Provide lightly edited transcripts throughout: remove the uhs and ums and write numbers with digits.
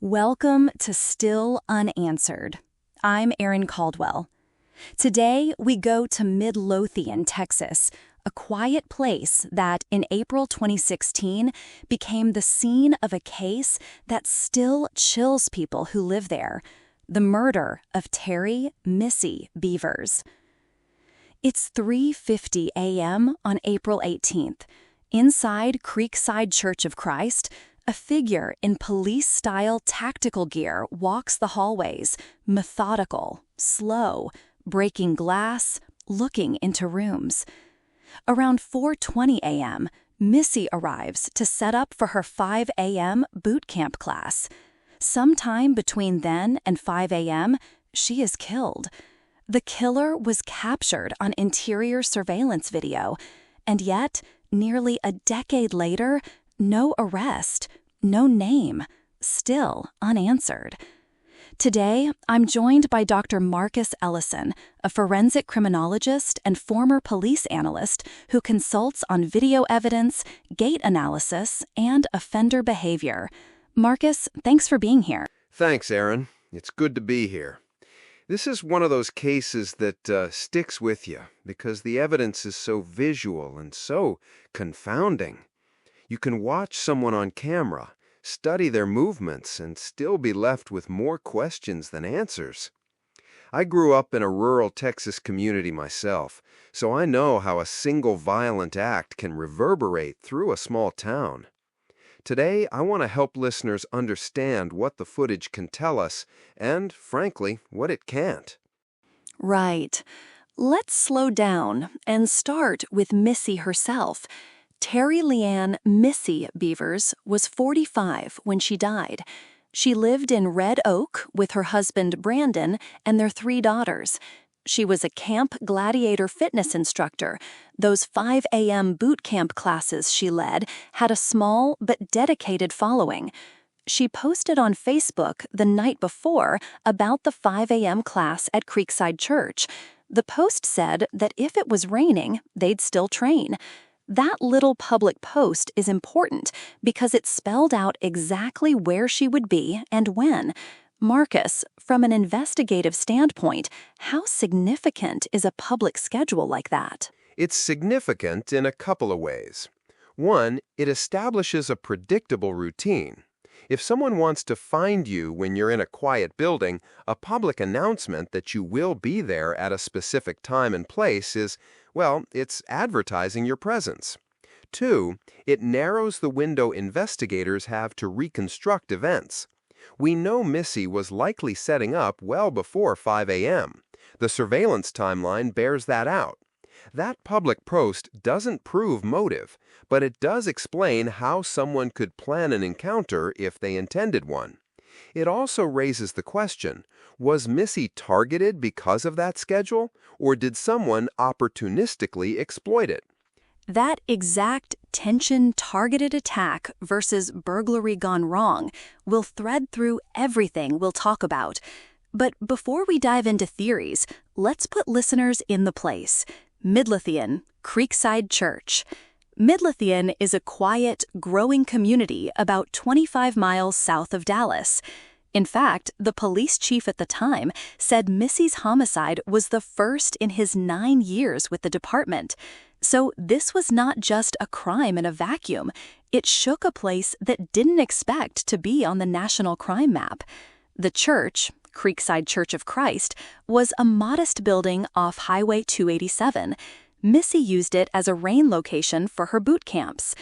Welcome to Still Unanswered. I'm Erin Caldwell. Today, we go to Midlothian, Texas, a quiet place that, in April 2016, became the scene of a case that still chills people who live there: the murder of Terry Missy Bevers. It's 3:50 a.m. on April 18th. Inside Creekside Church of Christ, a figure in police-style tactical gear walks the hallways, methodical, slow, breaking glass, looking into rooms. Around 4:20 a.m., Missy arrives to set up for her 5 a.m. boot camp class. Sometime between then and 5 a.m., she is killed. The killer was captured on interior surveillance video, and yet, nearly a decade later, no arrest, no name, still unanswered. Today, I'm joined by Dr. Marcus Ellison, a forensic criminologist and former police analyst who consults on video evidence, gait analysis, and offender behavior. Marcus, thanks for being here. Thanks, Erin. It's good to be here. This is one of those cases that sticks with you because the evidence is so visual and so confounding. You can watch someone on camera, study their movements, and still be left with more questions than answers. I grew up in a rural Texas community myself, so I know how a single violent act can reverberate through a small town. Today, I want to help listeners understand what the footage can tell us and, frankly, what it can't. Right. Let's slow down and start with Missy herself. Terry Leanne Missy Bevers was 45 when she died. She lived in Red Oak with her husband Brandon and their 3 daughters. She was a Camp Gladiator fitness instructor. Those 5 a.m. boot camp classes she led had a small but dedicated following. She posted on Facebook the night before about the 5 a.m. class at Creekside Church. The post said that if it was raining, they'd still train. That little public post is important because it spelled out exactly where she would be and when. Marcus, from an investigative standpoint, how significant is a public schedule like that? It's significant in a couple of ways. One, it establishes a predictable routine. If someone wants to find you when you're in a quiet building, a public announcement that you will be there at a specific time and place is, well, it's advertising your presence. 2, it narrows the window investigators have to reconstruct events. We know Missy was likely setting up well before 5 a.m. The surveillance timeline bears that out. That public post doesn't prove motive, but it does explain how someone could plan an encounter if they intended one. It also raises the question, was Missy targeted because of that schedule, or did someone opportunistically exploit it? That exact tension-targeted attack versus burglary gone wrong will thread through everything we'll talk about. But before we dive into theories, let's put listeners in the place. Midlothian, Creekside Church. Midlothian is a quiet, growing community about 25 miles south of Dallas. In fact, the police chief at the time said Missy's homicide was the first in his 9 years with the department. So this was not just a crime in a vacuum. It shook a place that didn't expect to be on the national crime map. The church, Creekside Church of Christ, was a modest building off Highway 287. Missy used it as a rain location for her boot camps.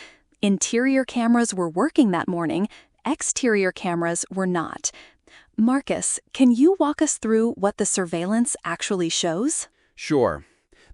Interior cameras were working that morning. Exterior cameras were not. Marcus, can you walk us through what the surveillance actually shows? Sure.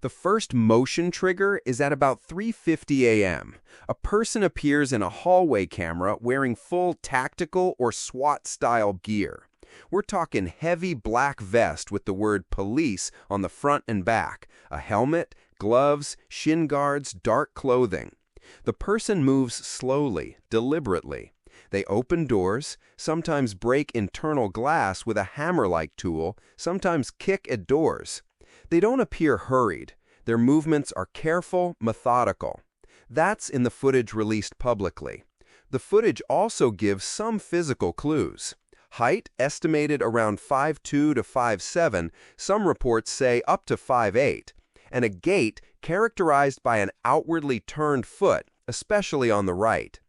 The first motion trigger is at about 3:50 a.m. A person appears in a hallway camera wearing full tactical or SWAT-style gear. We're talking heavy black vest with the word police on the front and back, a helmet, gloves, shin guards, dark clothing. The person moves slowly, deliberately. They open doors, sometimes break internal glass with a hammer-like tool, sometimes kick at doors. They don't appear hurried. Their movements are careful, methodical. That's in the footage released publicly. The footage also gives some physical clues. Height estimated around 5'2" to 5'7", some reports say up to 5'8", and a gait characterized by an outwardly turned foot, especially on the right.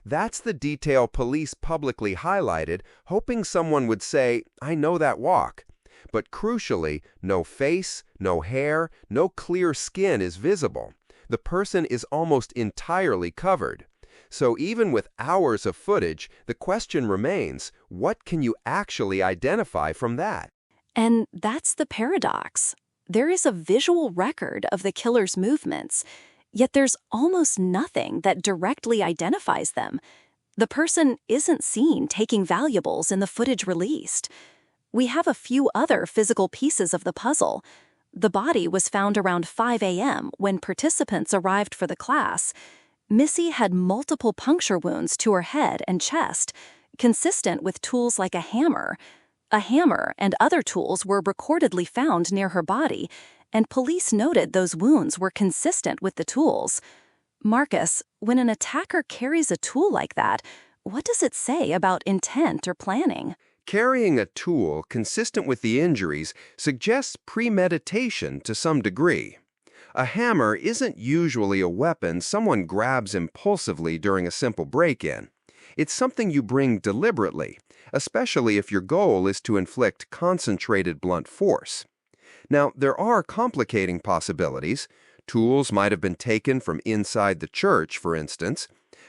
That's the detail police publicly highlighted, hoping someone would say, "I know that walk." But crucially, no face, no hair, no clear skin is visible. The person is almost entirely covered. So even with hours of footage, the question remains, what can you actually identify from that? And that's the paradox. There is a visual record of the killer's movements, yet there's almost nothing that directly identifies them. The person isn't seen taking valuables in the footage released. We have a few other physical pieces of the puzzle. The body was found around 5 a.m. when participants arrived for the class. Missy had multiple puncture wounds to her head and chest, consistent with tools like a hammer. A hammer and other tools were recordedly found near her body, and police noted those wounds were consistent with the tools. Marcus, when an attacker carries a tool like that, what does it say about intent or planning? Carrying a tool consistent with the injuries suggests premeditation to some degree. A hammer isn't usually a weapon someone grabs impulsively during a simple break-in. It's something you bring deliberately, especially if your goal is to inflict concentrated blunt force. Now, there are complicating possibilities. Tools might have been taken from inside the church, for instance,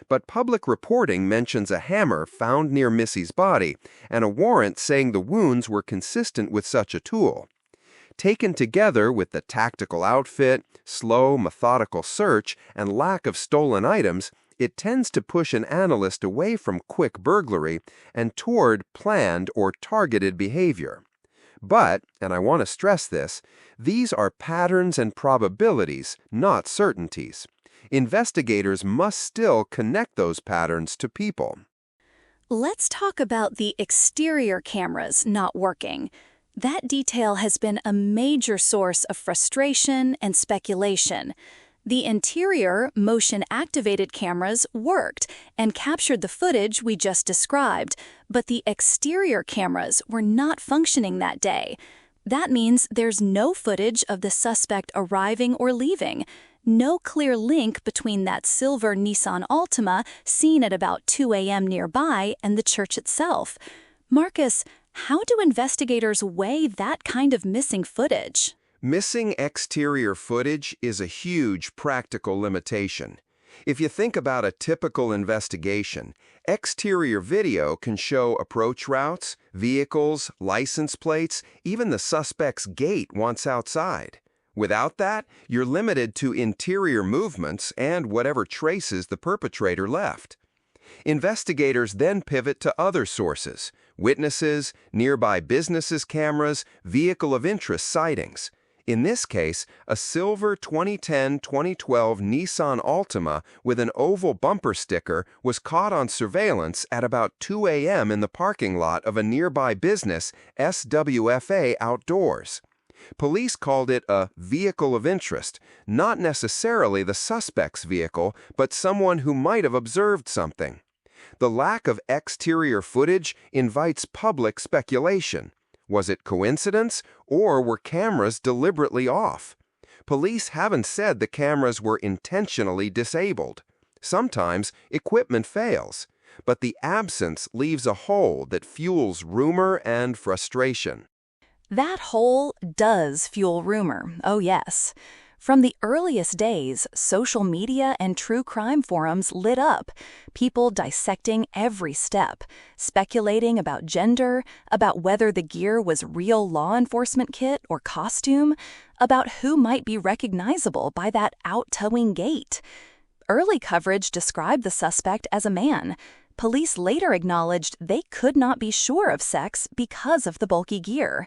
but public reporting mentions a hammer found near Missy's body and a warrant saying the wounds were consistent with such a tool. Taken together with the tactical outfit, slow, methodical search, and lack of stolen items, it tends to push an analyst away from quick burglary and toward planned or targeted behavior. But, and I want to stress this, these are patterns and probabilities, not certainties. Investigators must still connect those patterns to people. Let's talk about the exterior cameras not working. That detail has been a major source of frustration and speculation. The interior, motion-activated cameras worked and captured the footage we just described, but the exterior cameras were not functioning that day. That means there's no footage of the suspect arriving or leaving. No clear link between that silver Nissan Altima seen at about 2 a.m. nearby and the church itself. Marcus, how do investigators weigh that kind of missing footage? Missing exterior footage is a huge practical limitation. If you think about a typical investigation, exterior video can show approach routes, vehicles, license plates, even the suspect's gait once outside. Without that, you're limited to interior movements and whatever traces the perpetrator left. Investigators then pivot to other sources: witnesses, nearby businesses' cameras, vehicle of interest sightings. In this case, a silver 2010-2012 Nissan Altima with an oval bumper sticker was caught on surveillance at about 2 a.m. in the parking lot of a nearby business, SWFA Outdoors. Police called it a vehicle of interest, not necessarily the suspect's vehicle, but someone who might have observed something. The lack of exterior footage invites public speculation. Was it coincidence, or were cameras deliberately off? Police haven't said the cameras were intentionally disabled. Sometimes equipment fails, but the absence leaves a hole that fuels rumor and frustration. That hole does fuel rumor, oh yes. From the earliest days, social media and true crime forums lit up, people dissecting every step, speculating about gender, about whether the gear was real law enforcement kit or costume, about who might be recognizable by that out-towing gait. Early coverage described the suspect as a man. Police later acknowledged they could not be sure of sex because of the bulky gear.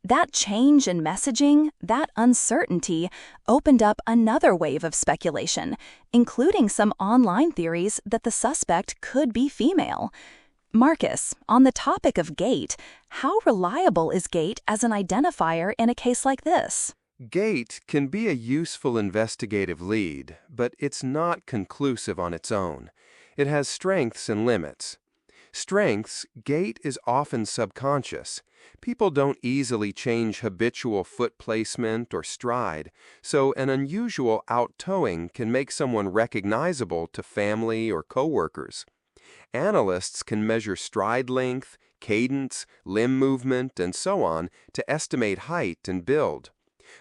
That change in messaging, that uncertainty, opened up another wave of speculation, including some online theories that the suspect could be female. Marcus, on the topic of gait, how reliable is gait as an identifier in a case like this? Gait can be a useful investigative lead, but it's not conclusive on its own. It has strengths and limits. Strengths: gait is often subconscious. People don't easily change habitual foot placement or stride, so an unusual out-toeing can make someone recognizable to family or coworkers. Analysts can measure stride length, cadence, limb movement, and so on to estimate height and build.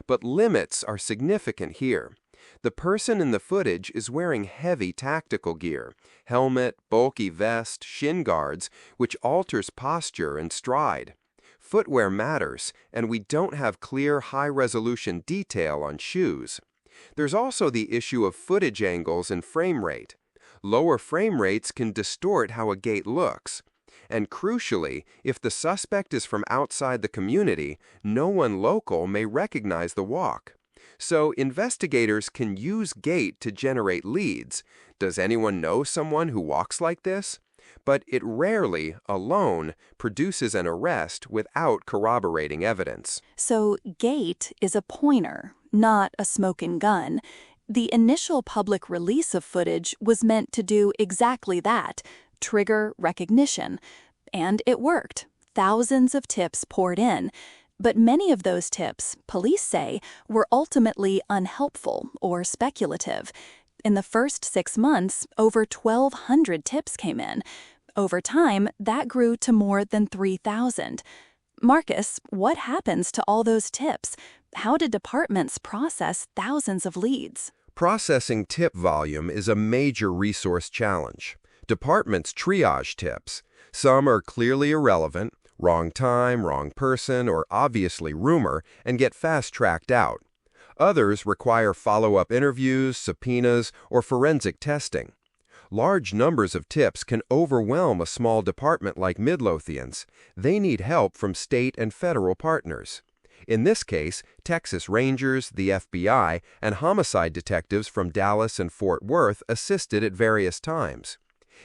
But limits are significant here. The person in the footage is wearing heavy tactical gear, helmet, bulky vest, shin guards, which alters posture and stride. Footwear matters, and we don't have clear, high-resolution detail on shoes. There's also the issue of footage angles and frame rate. Lower frame rates can distort how a gait looks. And crucially, if the suspect is from outside the community, no one local may recognize the walk. So investigators can use gait to generate leads. Does anyone know someone who walks like this? But it rarely, alone, produces an arrest without corroborating evidence. So gait is a pointer, not a smoking gun. The initial public release of footage was meant to do exactly that, trigger recognition. And it worked. Thousands of tips poured in. But many of those tips, police say, were ultimately unhelpful or speculative. In the first 6 months, over 1,200 tips came in. Over time, that grew to more than 3,000. Marcus, what happens to all those tips? How do departments process thousands of leads? Processing tip volume is a major resource challenge. Departments triage tips. Some are clearly irrelevant, wrong time, wrong person, or obviously rumor, and get fast-tracked out. Others require follow-up interviews, subpoenas, or forensic testing. Large numbers of tips can overwhelm a small department like Midlothian's. They need help from state and federal partners. In this case, Texas Rangers, the FBI, and homicide detectives from Dallas and Fort Worth assisted at various times.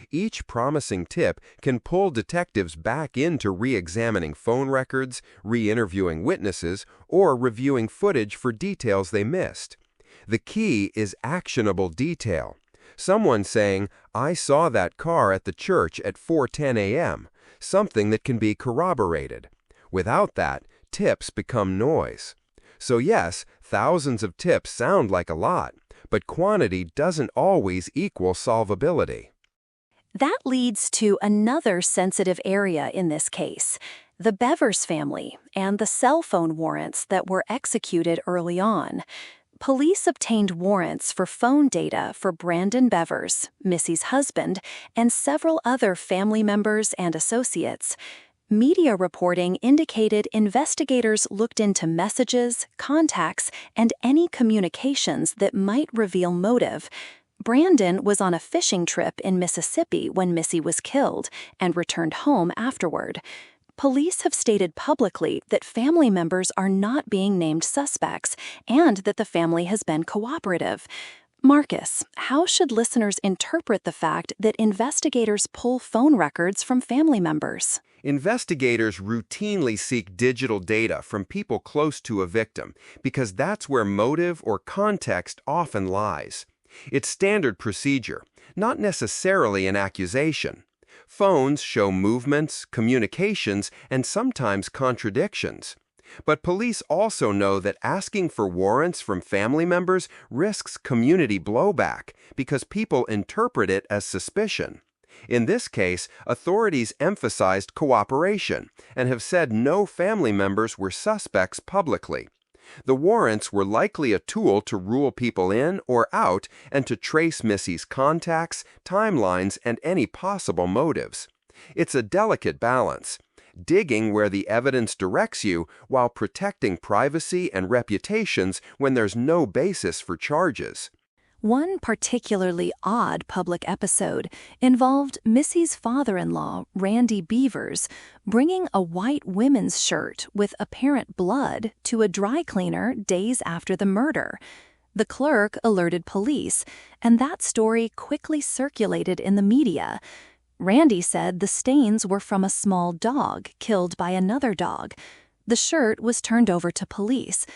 Each promising tip can pull detectives back into re-examining phone records, re-interviewing witnesses, or reviewing footage for details they missed. The key is actionable detail. Someone saying, "I saw that car at the church at 4:10 a.m., something that can be corroborated. Without that, tips become noise. So yes, thousands of tips sound like a lot, but quantity doesn't always equal solvability. That leads to another sensitive area in this case, the Bevers family and the cell phone warrants that were executed early on. Police obtained warrants for phone data for Brandon Bevers, Missy's husband, and several other family members and associates. Media reporting indicated investigators looked into messages, contacts, and any communications that might reveal motive. Brandon was on a fishing trip in Mississippi when Missy was killed and returned home afterward. Police have stated publicly that family members are not being named suspects and that the family has been cooperative. Marcus, how should listeners interpret the fact that investigators pull phone records from family members? Investigators routinely seek digital data from people close to a victim because that's where motive or context often lies. It's standard procedure, not necessarily an accusation. Phones show movements, communications, and sometimes contradictions. But police also know that asking for warrants from family members risks community blowback because people interpret it as suspicion. In this case, authorities emphasized cooperation and have said no family members were suspects publicly. The warrants were likely a tool to rule people in or out and to trace Missy's contacts, timelines, and any possible motives. It's a delicate balance, digging where the evidence directs you while protecting privacy and reputations when there's no basis for charges. One particularly odd public episode involved Missy's father-in-law, Randy Bevers, bringing a white women's shirt with apparent blood to a dry cleaner days after the murder. The clerk alerted police, and that story quickly circulated in the media. Randy said the stains were from a small dog killed by another dog. The shirt was turned over to police.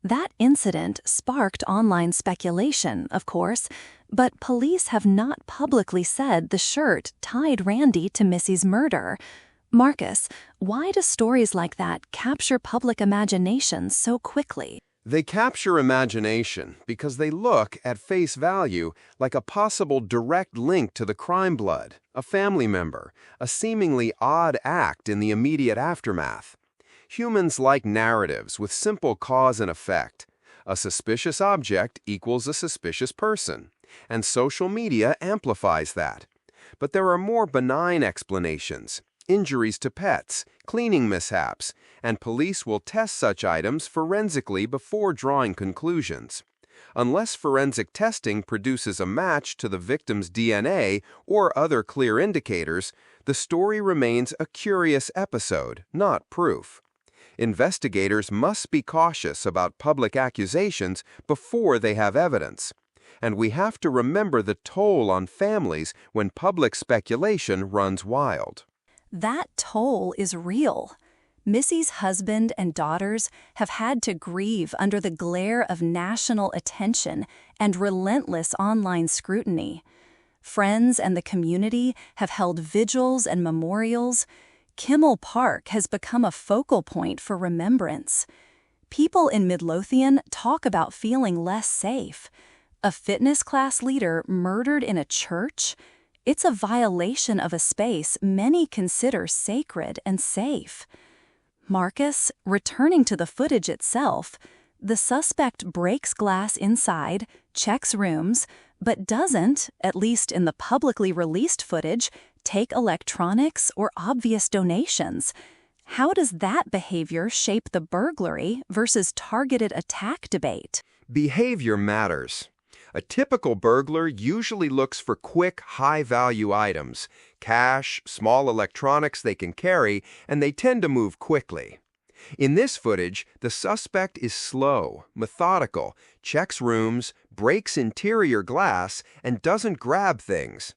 That incident sparked online speculation, of course. But police have not publicly said the shirt tied Randy to Missy's murder. Marcus, why do stories like that capture public imagination so quickly? They capture imagination because they look, at face value, like a possible direct link to the crime blood, a family member, a seemingly odd act in the immediate aftermath. Humans like narratives with simple cause and effect. A suspicious object equals a suspicious person, and social media amplifies that. But there are more benign explanations. Injuries to pets, cleaning mishaps, and police will test such items forensically before drawing conclusions. Unless forensic testing produces a match to the victim's DNA or other clear indicators, the story remains a curious episode, not proof. Investigators must be cautious about public accusations before they have evidence. And we have to remember the toll on families when public speculation runs wild. That toll is real. Missy's husband and daughters have had to grieve under the glare of national attention and relentless online scrutiny. Friends and the community have held vigils and memorials. Kimmel Park has become a focal point for remembrance. People in Midlothian talk about feeling less safe. A fitness class leader murdered in a church? It's a violation of a space many consider sacred and safe. Marcus, returning to the footage itself, the suspect breaks glass inside, checks rooms, but doesn't, at least in the publicly released footage, take electronics or obvious donations. How does that behavior shape the burglary versus targeted attack debate? Behavior matters. A typical burglar usually looks for quick, high-value items, cash, small electronics they can carry, and they tend to move quickly. In this footage, the suspect is slow, methodical, checks rooms, breaks interior glass, and doesn't grab things.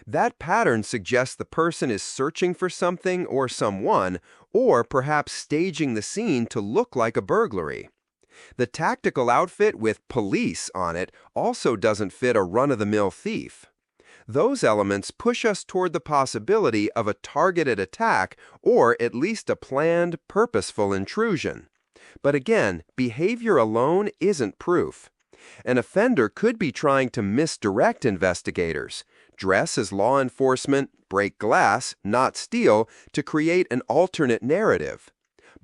That pattern suggests the person is searching for something or someone, or perhaps staging the scene to look like a burglary. The tactical outfit with police on it also doesn't fit a run-of-the-mill thief. Those elements push us toward the possibility of a targeted attack or at least a planned, purposeful intrusion. But again, behavior alone isn't proof. An offender could be trying to misdirect investigators, dress as law enforcement, break glass, not steal, to create an alternate narrative.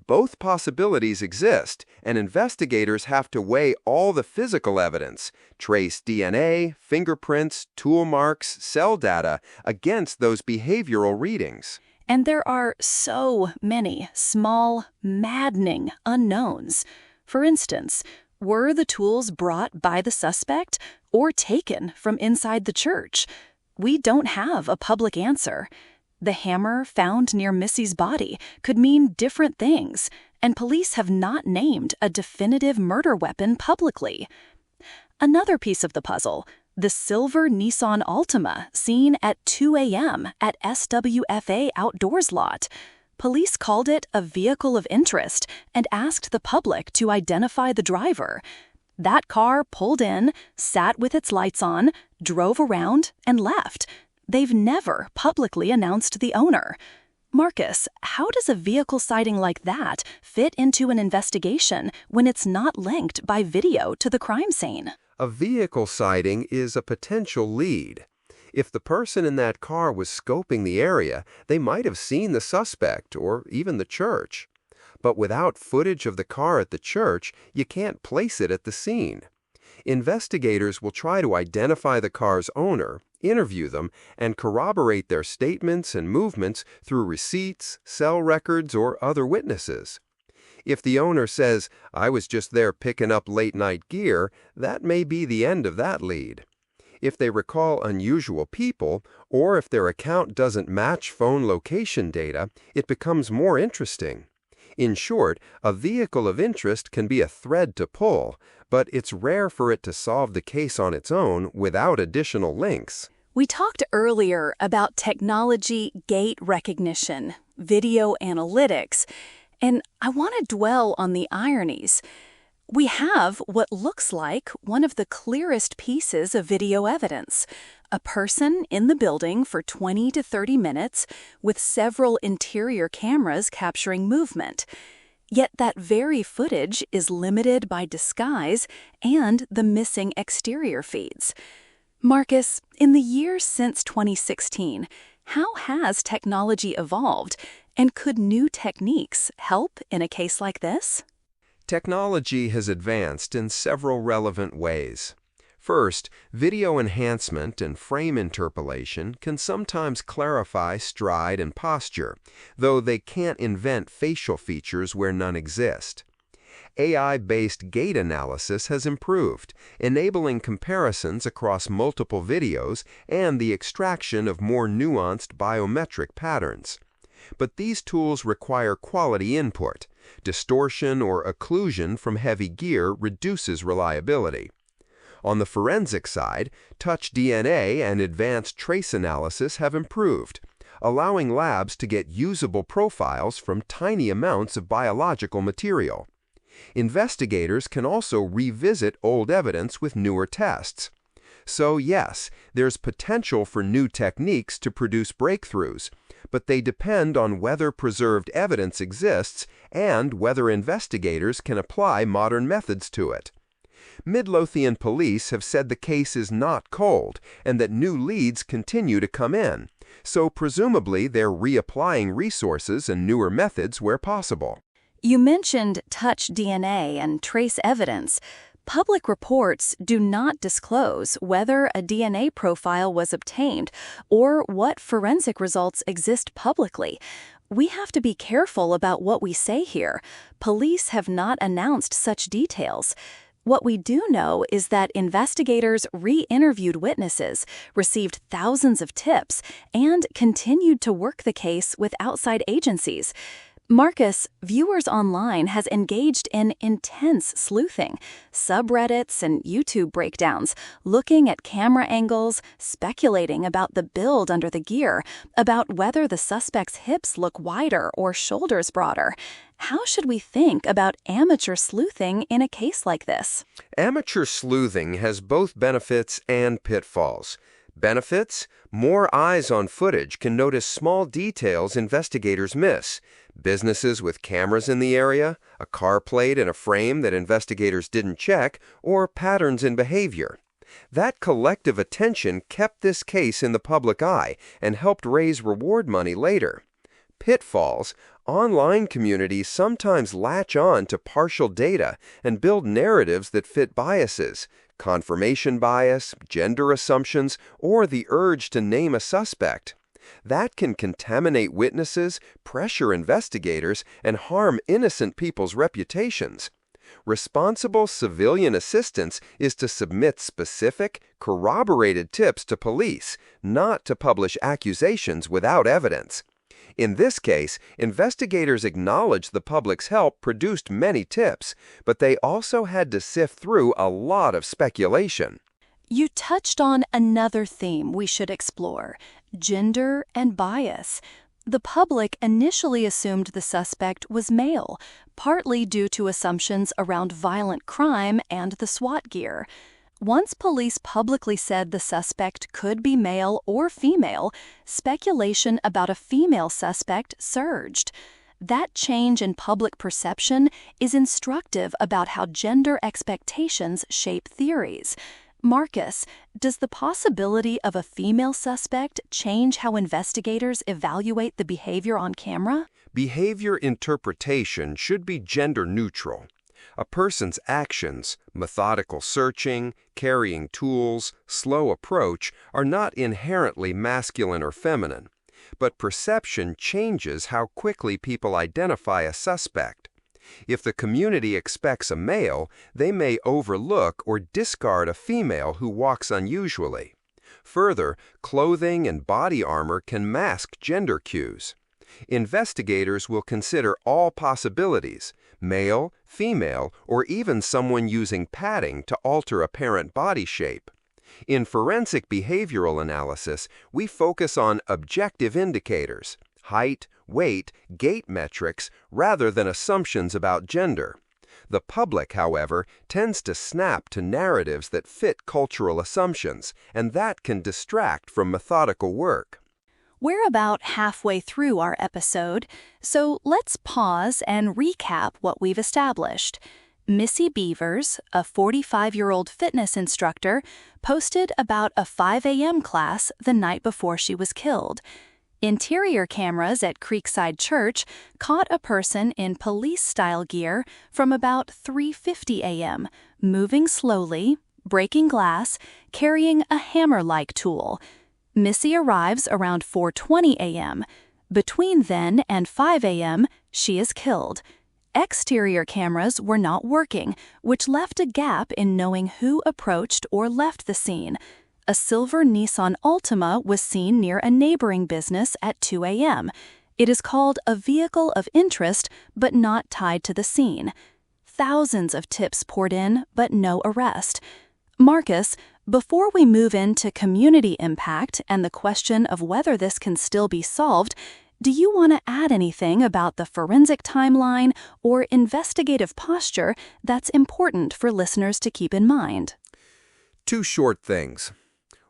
Both possibilities exist, and investigators have to weigh all the physical evidence, trace DNA, fingerprints, tool marks, cell data, against those behavioral readings. And there are so many small, maddening unknowns. For instance, were the tools brought by the suspect or taken from inside the church? We don't have a public answer. The hammer found near Missy's body could mean different things, and police have not named a definitive murder weapon publicly. Another piece of the puzzle, the silver Nissan Altima seen at 2 a.m. at SWFA Outdoors lot. Police called it a vehicle of interest and asked the public to identify the driver. That car pulled in, sat with its lights on, drove around, and left. They've never publicly announced the owner. Marcus, how does a vehicle sighting like that fit into an investigation when it's not linked by video to the crime scene? A vehicle sighting is a potential lead. If the person in that car was scoping the area, they might have seen the suspect or even the church. But without footage of the car at the church, you can't place it at the scene. Investigators will try to identify the car's owner, interview them, and corroborate their statements and movements through receipts, cell records, or other witnesses. If the owner says, "I was just there picking up late-night gear," that may be the end of that lead. If they recall unusual people, or if their account doesn't match phone location data, it becomes more interesting. In short, a vehicle of interest can be a thread to pull, but it's rare for it to solve the case on its own without additional links. We talked earlier about technology, gait recognition, video analytics, and I want to dwell on the ironies. We have what looks like one of the clearest pieces of video evidence. A person in the building for 20 to 30 minutes with several interior cameras capturing movement. Yet that very footage is limited by disguise and the missing exterior feeds. Marcus, in the years since 2016, how has technology evolved, and could new techniques help in a case like this? Technology has advanced in several relevant ways. First, video enhancement and frame interpolation can sometimes clarify stride and posture, though they can't invent facial features where none exist. AI-based gait analysis has improved, enabling comparisons across multiple videos and the extraction of more nuanced biometric patterns. But these tools require quality input. Distortion or occlusion from heavy gear reduces reliability. On the forensic side, touch DNA and advanced trace analysis have improved, allowing labs to get usable profiles from tiny amounts of biological material. Investigators can also revisit old evidence with newer tests. So yes, there's potential for new techniques to produce breakthroughs, but they depend on whether preserved evidence exists and whether investigators can apply modern methods to it. Midlothian police have said the case is not cold and that new leads continue to come in, so presumably they're reapplying resources and newer methods where possible. You mentioned touch DNA and trace evidence. Public reports do not disclose whether a DNA profile was obtained or what forensic results exist publicly. We have to be careful about what we say here. Police have not announced such details. What we do know is that investigators re-interviewed witnesses, received thousands of tips, and continued to work the case with outside agencies. Marcus, viewers online has engaged in intense sleuthing, subreddits and YouTube breakdowns, looking at camera angles, speculating about the build under the gear, about whether the suspect's hips look wider or shoulders broader. How should we think about amateur sleuthing in a case like this? Amateur sleuthing has both benefits and pitfalls. Benefits? More eyes on footage can notice small details investigators miss. Businesses with cameras in the area, a car plate in a frame that investigators didn't check, or patterns in behavior. That collective attention kept this case in the public eye and helped raise reward money later. Pitfalls: online communities sometimes latch on to partial data and build narratives that fit biases, confirmation bias, gender assumptions, or the urge to name a suspect. That can contaminate witnesses, pressure investigators, and harm innocent people's reputations. Responsible civilian assistance is to submit specific, corroborated tips to police, not to publish accusations without evidence. In this case, investigators acknowledged the public's help produced many tips, but they also had to sift through a lot of speculation. You touched on another theme we should explore: gender and bias. The public initially assumed the suspect was male, partly due to assumptions around violent crime and the SWAT gear. Once police publicly said the suspect could be male or female, speculation about a female suspect surged. That change in public perception is instructive about how gender expectations shape theories. Marcus, does the possibility of a female suspect change how investigators evaluate the behavior on camera? Behavior interpretation should be gender neutral. A person's actions, methodical searching, carrying tools, slow approach, are not inherently masculine or feminine, but perception changes how quickly people identify a suspect. If the community expects a male, they may overlook or discard a female who walks unusually. Further, clothing and body armor can mask gender cues. Investigators will consider all possibilities: male, female, or even someone using padding to alter apparent body shape. In forensic behavioral analysis, we focus on objective indicators: height, weight, gait metrics, rather than assumptions about gender. The public, however, tends to snap to narratives that fit cultural assumptions, and that can distract from methodical work. We're about halfway through our episode, so let's pause and recap what we've established. Missy Bevers, a 45-year-old fitness instructor, posted about a 5 a.m. class the night before she was killed. Interior cameras at Creekside Church caught a person in police-style gear from about 3:50 a.m., moving slowly, breaking glass, carrying a hammer-like tool. Missy arrives around 4:20 a.m. Between then and 5 a.m., she is killed. Exterior cameras were not working, which left a gap in knowing who approached or left the scene. A silver Nissan Altima was seen near a neighboring business at 2 a.m. It is called a vehicle of interest, but not tied to the scene. Thousands of tips poured in, but no arrest. Marcus, before we move into community impact and the question of whether this can still be solved, do you want to add anything about the forensic timeline or investigative posture that's important for listeners to keep in mind? 2 short things.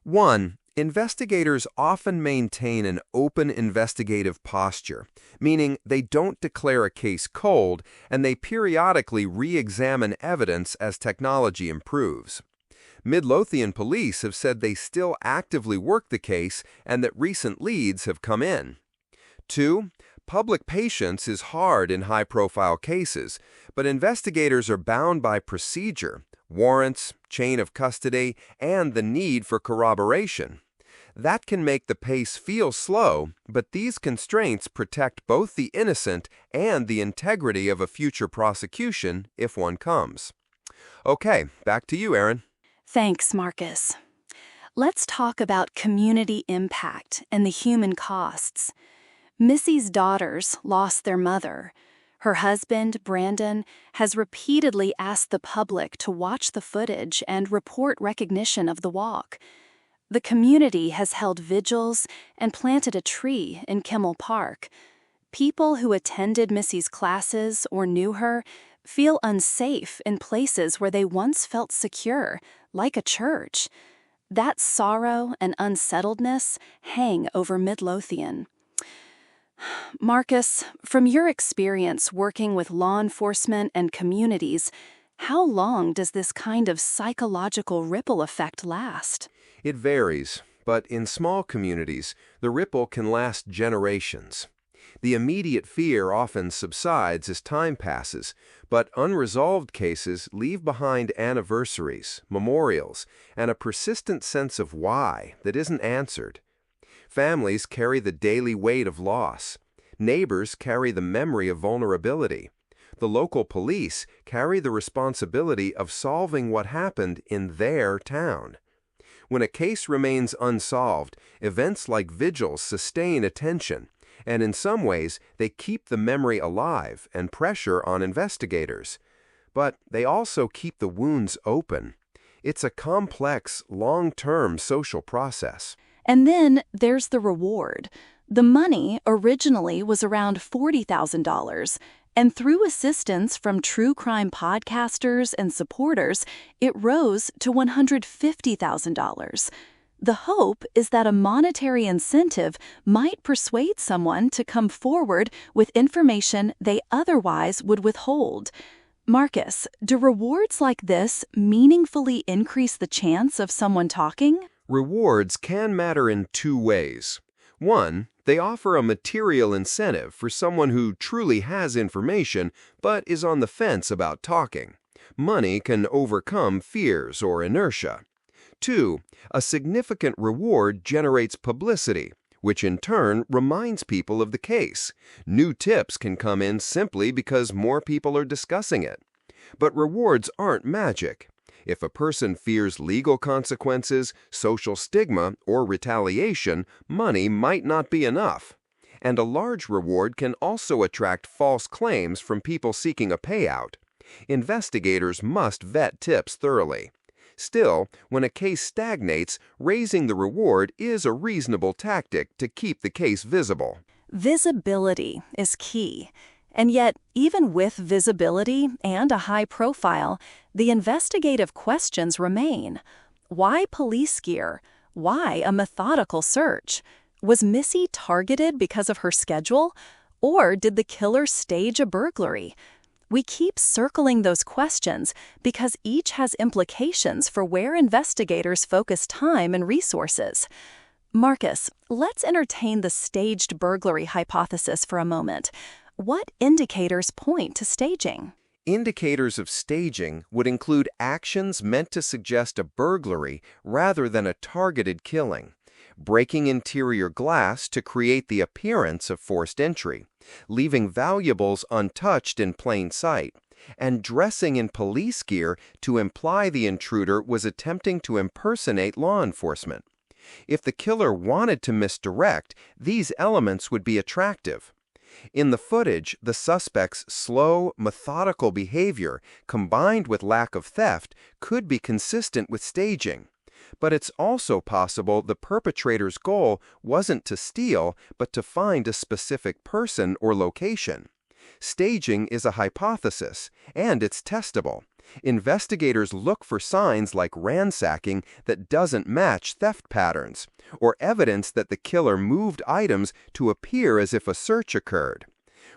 1. Investigators often maintain an open investigative posture, meaning they don't declare a case cold and they periodically re-examine evidence as technology improves. Midlothian police have said they still actively work the case and that recent leads have come in. 2. Public patience is hard in high-profile cases, but investigators are bound by procedure, warrants, chain of custody, and the need for corroboration. That can make the pace feel slow, but these constraints protect both the innocent and the integrity of a future prosecution if one comes. Okay, back to you, Erin. Thanks, Marcus. Let's talk about community impact and the human costs. Missy's daughters lost their mother. Her husband, Brandon, has repeatedly asked the public to watch the footage and report recognition of the walk. The community has held vigils and planted a tree in Kimmel Park. People who attended Missy's classes or knew her feel unsafe in places where they once felt secure, like a church. That sorrow and unsettledness hang over Midlothian. Marcus, from your experience working with law enforcement and communities, how long does this kind of psychological ripple effect last? It varies, but in small communities, the ripple can last generations. The immediate fear often subsides as time passes, but unresolved cases leave behind anniversaries, memorials, and a persistent sense of why that isn't answered. Families carry the daily weight of loss. Neighbors carry the memory of vulnerability. The local police carry the responsibility of solving what happened in their town. When a case remains unsolved, events like vigils sustain attention, and in some ways they keep the memory alive and pressure on investigators. But they also keep the wounds open. It's a complex, long-term social process. And then there's the reward. The money originally was around $40,000, and through assistance from true crime podcasters and supporters, it rose to $150,000. The hope is that a monetary incentive might persuade someone to come forward with information they otherwise would withhold. Marcus, do rewards like this meaningfully increase the chance of someone talking? Rewards can matter in 2 ways. 1, they offer a material incentive for someone who truly has information but is on the fence about talking. Money can overcome fears or inertia. 2, a significant reward generates publicity, which in turn reminds people of the case. New tips can come in simply because more people are discussing it. But rewards aren't magic. If a person fears legal consequences, social stigma, or retaliation, money might not be enough. And a large reward can also attract false claims from people seeking a payout. Investigators must vet tips thoroughly. Still, when a case stagnates, raising the reward is a reasonable tactic to keep the case visible. Visibility is key. And yet, even with visibility and a high profile, the investigative questions remain. Why police gear? Why a methodical search? Was Missy targeted because of her schedule? Or did the killer stage a burglary? We keep circling those questions because each has implications for where investigators focus time and resources. Marcus, let's entertain the staged burglary hypothesis for a moment. What indicators point to staging? Indicators of staging would include actions meant to suggest a burglary rather than a targeted killing. Breaking interior glass to create the appearance of forced entry, leaving valuables untouched in plain sight, and dressing in police gear to imply the intruder was attempting to impersonate law enforcement. If the killer wanted to misdirect, these elements would be attractive. In the footage, the suspect's slow, methodical behavior, combined with lack of theft, could be consistent with staging. But it's also possible the perpetrator's goal wasn't to steal, but to find a specific person or location. Staging is a hypothesis, and it's testable. Investigators look for signs like ransacking that doesn't match theft patterns, or evidence that the killer moved items to appear as if a search occurred.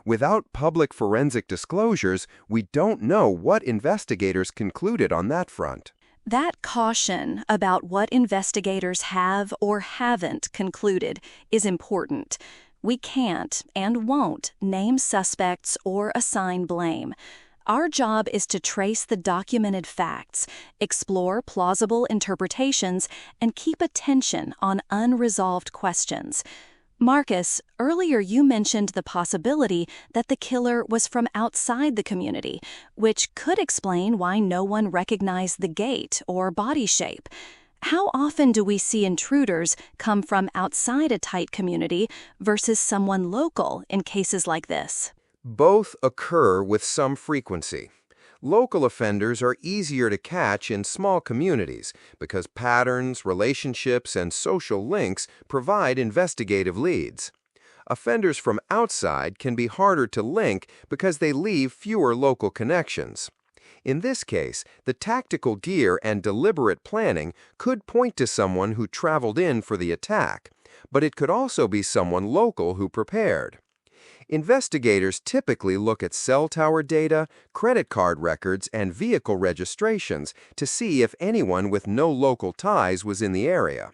Without public forensic disclosures, we don't know what investigators concluded on that front. That caution about what investigators have or haven't concluded is important. We can't and won't name suspects or assign blame. Our job is to trace the documented facts, explore plausible interpretations, and keep attention on unresolved questions. Marcus, earlier you mentioned the possibility that the killer was from outside the community, which could explain why no one recognized the gait or body shape. How often do we see intruders come from outside a tight community versus someone local in cases like this? Both occur with some frequency. Local offenders are easier to catch in small communities because patterns, relationships, and social links provide investigative leads. Offenders from outside can be harder to link because they leave fewer local connections. In this case, the tactical gear and deliberate planning could point to someone who traveled in for the attack, but it could also be someone local who prepared. Investigators typically look at cell tower data, credit card records, and vehicle registrations to see if anyone with no local ties was in the area.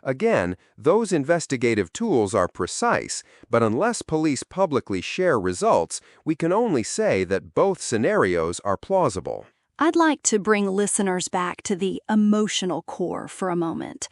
Again, those investigative tools are precise, but unless police publicly share results, we can only say that both scenarios are plausible. I'd like to bring listeners back to the emotional core for a moment.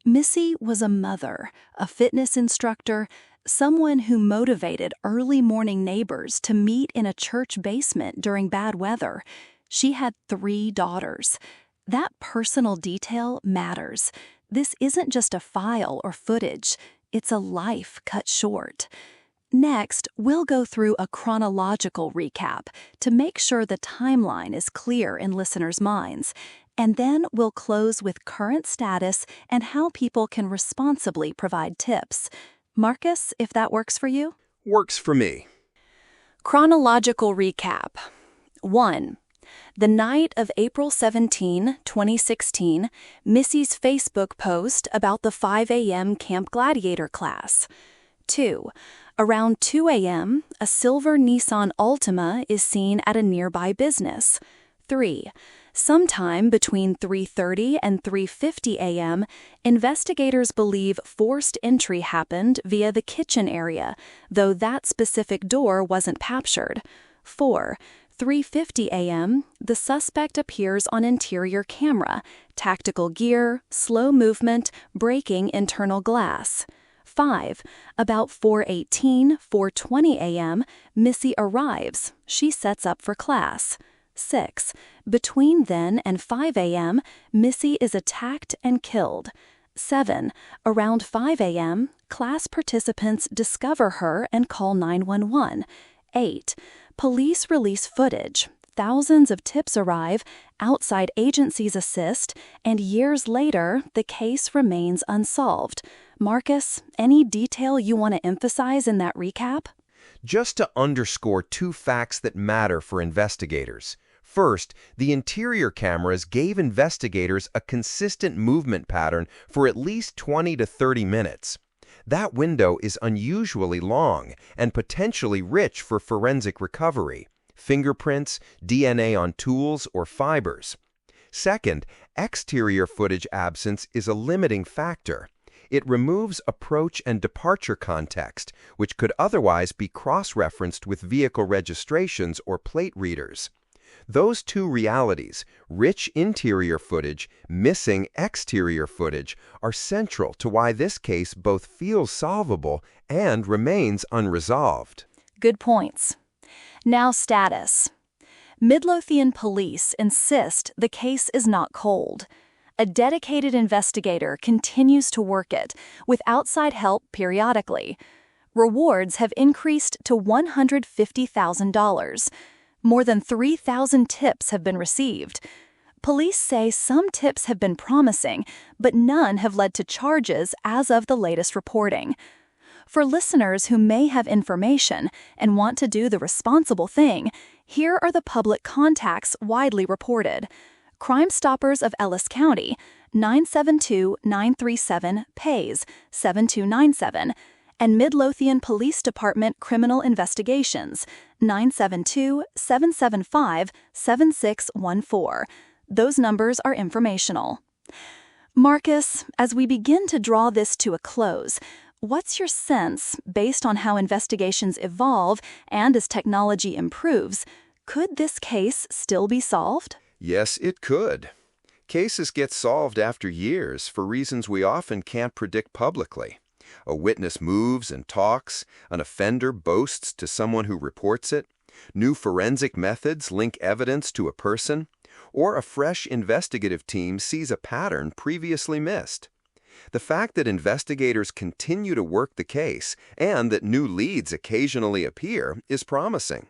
Missy was a mother, a fitness instructor, someone who motivated early morning neighbors to meet in a church basement during bad weather. She had 3 daughters. That personal detail matters. This isn't just a file or footage. It's a life cut short. Next, we'll go through a chronological recap to make sure the timeline is clear in listeners' minds. And then we'll close with current status and how people can responsibly provide tips. Marcus, if that works for you? Works for me. Chronological recap. 1. The night of April 17, 2016, Missy's Facebook post about the 5 a.m. Camp Gladiator class. 2. Around 2 a.m., a silver Nissan Altima is seen at a nearby business. 3. Sometime between 3:30 and 3:50 a.m., investigators believe forced entry happened via the kitchen area, though that specific door wasn't captured. 4. 3:50 a.m., the suspect appears on interior camera, tactical gear, slow movement, breaking internal glass. 5. About 4:18, 4:20 a.m., Missy arrives. She sets up for class. 6. Between then and 5 a.m., Missy is attacked and killed. 7. Around 5 a.m., class participants discover her and call 911. 8. Police release footage. Thousands of tips arrive, outside agencies assist, and years later, the case remains unsolved. Marcus, any detail you want to emphasize in that recap? Just to underscore two facts that matter for investigators. First, the interior cameras gave investigators a consistent movement pattern for at least 20 to 30 minutes. That window is unusually long and potentially rich for forensic recovery, fingerprints, DNA on tools, or fibers. Second, exterior footage absence is a limiting factor. It removes approach and departure context, which could otherwise be cross-referenced with vehicle registrations or plate readers. Those two realities, rich interior footage, missing exterior footage, are central to why this case both feels solvable and remains unresolved. Good points. Now status. Midlothian police insist the case is not cold. A dedicated investigator continues to work it, with outside help periodically. Rewards have increased to $150,000. More than 3,000 tips have been received. Police say some tips have been promising, but none have led to charges as of the latest reporting. For listeners who may have information and want to do the responsible thing, here are the public contacts widely reported. Crime Stoppers of Ellis County, 972-937-PAYS, 7297, and Midlothian Police Department Criminal Investigations, 972-775-7614. Those numbers are informational. Marcus, as we begin to draw this to a close, what's your sense, based on how investigations evolve and as technology improves, could this case still be solved? Yes, it could. Cases get solved after years for reasons we often can't predict publicly. A witness moves and talks, an offender boasts to someone who reports it, new forensic methods link evidence to a person, or a fresh investigative team sees a pattern previously missed. The fact that investigators continue to work the case and that new leads occasionally appear is promising.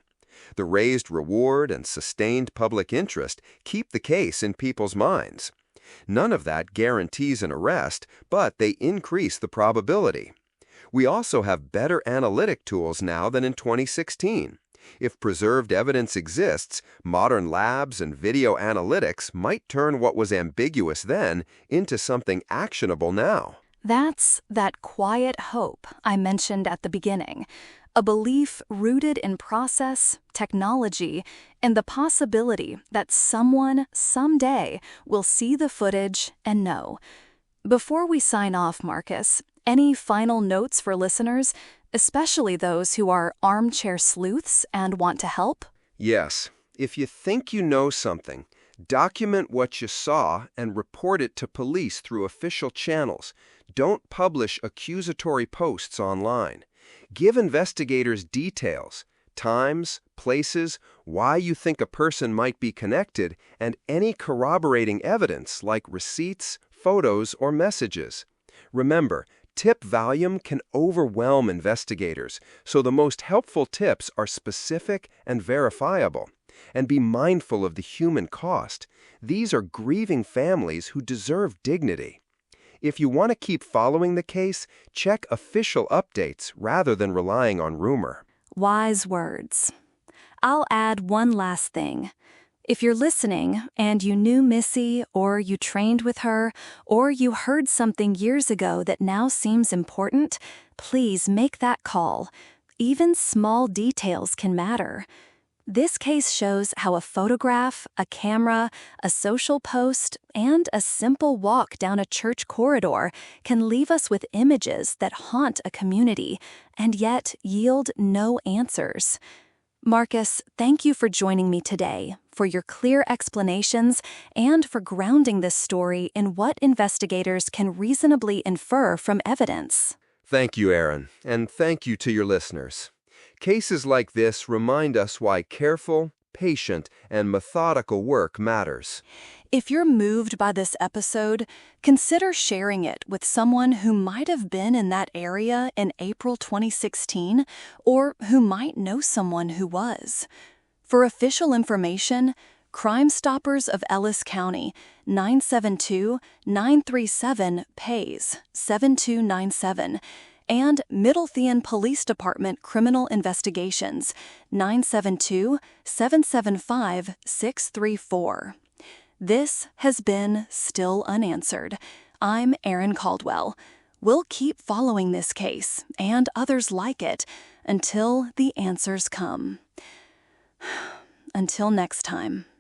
The raised reward and sustained public interest keep the case in people's minds. None of that guarantees an arrest, but they increase the probability. We also have better analytic tools now than in 2016. If preserved evidence exists, modern labs and video analytics might turn what was ambiguous then into something actionable now. That's that quiet hope I mentioned at the beginning. A belief rooted in process, technology, and the possibility that someone, someday, will see the footage and know. Before we sign off, Marcus, any final notes for listeners, especially those who are armchair sleuths and want to help? Yes. If you think you know something, document what you saw and report it to police through official channels. Don't publish accusatory posts online. Give investigators details, times, places, why you think a person might be connected, and any corroborating evidence like receipts, photos, or messages. Remember, tip volume can overwhelm investigators, so the most helpful tips are specific and verifiable. And be mindful of the human cost. These are grieving families who deserve dignity. If you want to keep following the case, check official updates rather than relying on rumor. Wise words. I'll add one last thing. If you're listening and you knew Missy, or you trained with her, or you heard something years ago that now seems important, please make that call. Even small details can matter. This case shows how a photograph, a camera, a social post, and a simple walk down a church corridor can leave us with images that haunt a community and yet yield no answers. Marcus, thank you for joining me today, for your clear explanations, and for grounding this story in what investigators can reasonably infer from evidence. Thank you, Aaron, and thank you to your listeners. Cases like this remind us why careful, patient, and methodical work matters. If you're moved by this episode, consider sharing it with someone who might have been in that area in April 2016, or who might know someone who was. For official information, Crime Stoppers of Ellis County, 972-937-PAYS, 7297, and Midlothian Police Department Criminal Investigations, 972-775-634. This has been Still Unanswered. I'm Erin Caldwell. We'll keep following this case and others like it until the answers come. Until next time.